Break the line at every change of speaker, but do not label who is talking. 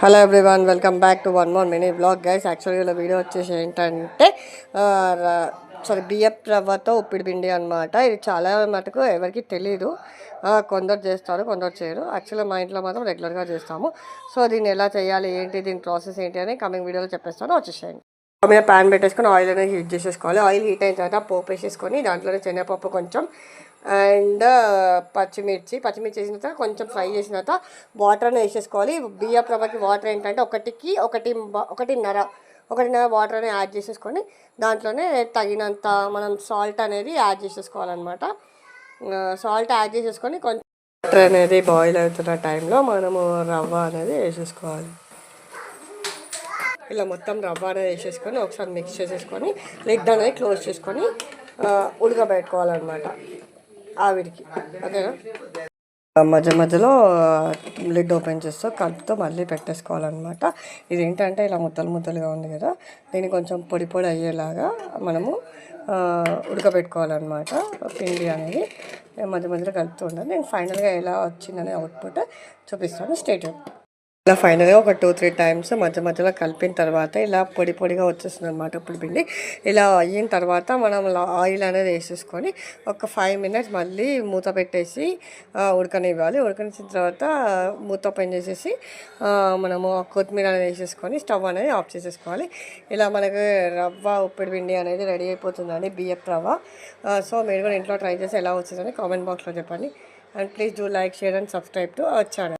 Hello everyone, welcome back to one more mini blog guys. యాక్చువల్గా video వచ్చేసి ఏంటంటే బియ్యపు రవ్వతో ఉప్పిడి పిండి అనమాట. ఇది చాలా మటుకు ఎవరికి తెలీదు. కొందరు చేస్తారు, కొందరు చేయరు. యాక్చువల్గా మా ఇంట్లో మాత్రం రెగ్యులర్గా చేస్తాము. సో దీన్ని ఎలా చేయాలి, ఏంటి, దీని ప్రాసెస్ ఏంటి అని కమింగ్ వీడియోలో చెప్పేస్తాను, వచ్చేసేయండి. మీద ప్యాన్ పెట్టేసుకొని ఆయిల్ అనేది హీట్ చేసేసుకోవాలి. ఆయిల్ హీట్ అయిన తర్వాత పోపు వేసేసుకొని దాంట్లోనే శనగపప్పు కొంచెం అండ్ పచ్చిమిర్చి వేసిన తర్వాత కొంచెం ఫ్రై చేసిన తర్వాత వాటర్ అనేది వేసేసుకోవాలి. బియ్యపు రవ్వకి వాటర్ ఏంటంటే ఒకటిన్నర వాటర్ అనేది యాడ్ చేసేసుకొని దాంట్లోనే తగినంత మనం సాల్ట్ అనేది యాడ్ చేసేసుకోవాలన్నమాట. సాల్ట్ యాడ్ చేసేసుకొని కొంచెం వాటర్ అనేది బాయిల్ అవుతున్న టైంలో మనము రవ్వ అనేది వేసేసుకోవాలి. ఇలా మొత్తం రవ్వ అనేది వేసేసుకొని ఒకసారి మిక్స్ చేసేసుకొని లిడ్ అనేది క్లోజ్ చేసుకొని ఉడకబెట్టుకోవాలన్నమాట ఆవిరికి. ఓకేనా, మధ్యలో లిడ్ ఓపెన్ చేస్తూ కలుపుతో మళ్ళీ పెట్టేసుకోవాలన్నమాట. ఇది ఏంటంటే ఇలా ముద్దలుగా ఉంది కదా, దీన్ని కొంచెం పొడి అయ్యేలాగా మనము ఉడకబెట్టుకోవాలన్నమాట. పిండి అనేది మధ్యలో కలుపుతూ ఉండాలి. నేను ఫైనల్గా ఎలా వచ్చిందనే అవుట్పుట్ చూపిస్తాను. స్టేట్ ఇలా ఫైనల్గా ఒక 2-3 టైమ్స్ మధ్యలో కలిపిన తర్వాత ఇలా పొడిగా వచ్చేస్తుంది అనమాట ఉప్పుడు పిండి. ఇలా అయిన తర్వాత మనం ఆయిల్ అనేది వేసేసుకొని ఒక 5 minutes మళ్ళీ మూత పెట్టేసి ఉడకనివ్వాలి. ఉడకనిచ్చిన తర్వాత మూత ఓపెన్ చేసేసి మనము కొత్తిమీర అనేది వేసేసుకొని స్టవ్ అనేది ఆఫ్ చేసేసుకోవాలి. ఇలా మనకు రవ్వ ఉప్పుడు పిండి అనేది రెడీ అయిపోతుందండి, బియ్యపు రవ్వ. సో మీరు కూడా ఇంట్లో ట్రై చేసి ఎలా వచ్చిందని కామెంట్ బాక్స్లో చెప్పండి. And please do like, share and subscribe to our channel.